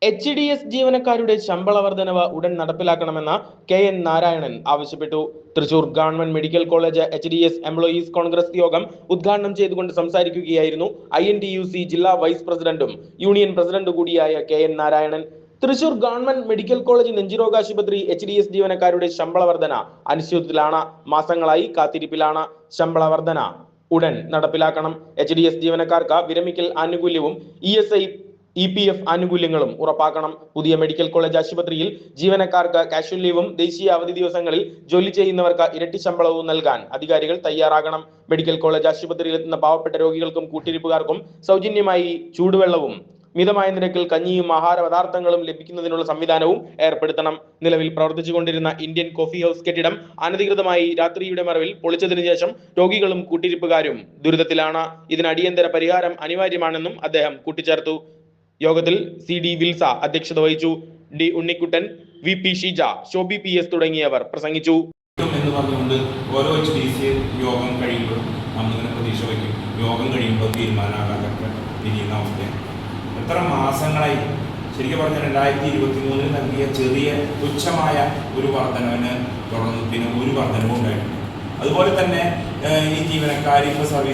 HDS ജീവനക്കാരുടെ ശമ്പള വർധനവ് ഉടൻ നടപ്പിലാക്കണമെന്ന് KN നാരായണൻ ആവശ്യപ്പെട്ടു. Thrissur government medical college HDS employees congress യോഗം ഉദ്ഘാടനം ചെയ്തുകൊണ്ട് സംസാരിക്കുകയായിരുന്നു INTUC ജില്ലാ വൈസ് പ്രസിഡന്റും യൂണിയൻ പ്രസിഡന്റ് കൂടിയായ KN Narayanan. Thrissur government medical college നെഞ്ചിരോഗ ആശുപത്രി HDS ജീവനക്കാരുടെ ശമ്പള വർധന അനിശ്ചിതത്വത്തിലാണ്. മാസങ്ങളായി കാത്തിരിപ്പിലാണ്. ശമ്പള വർധന ഉടൻ നടപ്പിലാക്കണം. HDS ജീവനക്കാർക്ക് വിരമിക്കൽ ആനുകൂല്യവും ESI EPF ആനുകൂല്യങ്ങളും ഉറപ്പാക്കണം. പുതിയ മെഡിക്കൽ കോളേജ് ആശുപത്രിയിൽ ജീവനക്കാർക്ക് കാഷ്വൽ ലീവും ദേശീയ അവധി ദിവസങ്ങളിൽ ജോലി ചെയ്യുന്നവർക്ക് ഇരട്ടി ശമ്പളവും നൽകാൻ അധികാരികൾ തയ്യാറാകണം. മെഡിക്കൽ കോളേജ് ആശുപത്രിയിൽ എത്തുന്ന പാവപ്പെട്ട രോഗികൾക്കും കൂട്ടിരിപ്പുകാർക്കും സൗജന്യമായി ചൂടുവെള്ളവും മിതമായ നിരക്കിൽ കഞ്ഞിയും ആഹാര പദാർത്ഥങ്ങളും ലഭിക്കുന്നതിനുള്ള സംവിധാനവും ഏർപ്പെടുത്തണം. നിലവിൽ പ്രവർത്തിച്ചുകൊണ്ടിരുന്ന ഇന്ത്യൻ കോഫി ഹൗസ് കെട്ടിടം അനധികൃതമായി രാത്രിയുടെ മറവിൽ പൊളിച്ചതിനു ശേഷം രോഗികളും കൂട്ടിരിപ്പുകാരും ദുരിതത്തിലാണ്. ഇതിന് അടിയന്തര പരിഹാരം അനിവാര്യമാണെന്നും അദ്ദേഹം കൂട്ടിച്ചേർത്തു. യോഗത്തിൽ CD വിൽസ അധ്യക്ഷത വഹിച്ചു. D Unnikuttan, VP Sheeja, Shobhi PS തുടങ്ങിയവർ പ്രസംഗിച്ചു. എന്ന് പറഞ്ഞുകൊണ്ട് ഓരോ HDC യോഗം കഴിയുമ്പോൾ നമ്മളിങ്ങനെ പ്രതീക്ഷ വയ്ക്കും. യോഗം കഴിയുമ്പോൾ തീരുമാനമാകാതൊക്കെ തിരിയുന്ന അവസ്ഥയാണ്. എത്ര മാസങ്ങളായി ശരിക്കും പറഞ്ഞാൽ 2023 നൽകിയ ചെറിയ തുച്ഛമായ ഒരു വർധനവിന് തുടർന്ന് പിന്നെ ഒരു വർധനവും ഉണ്ടായിട്ടുണ്ട്. അതുപോലെ തന്നെ ഈ ജീവനക്കാർ ഇപ്പോൾ സർവീസ്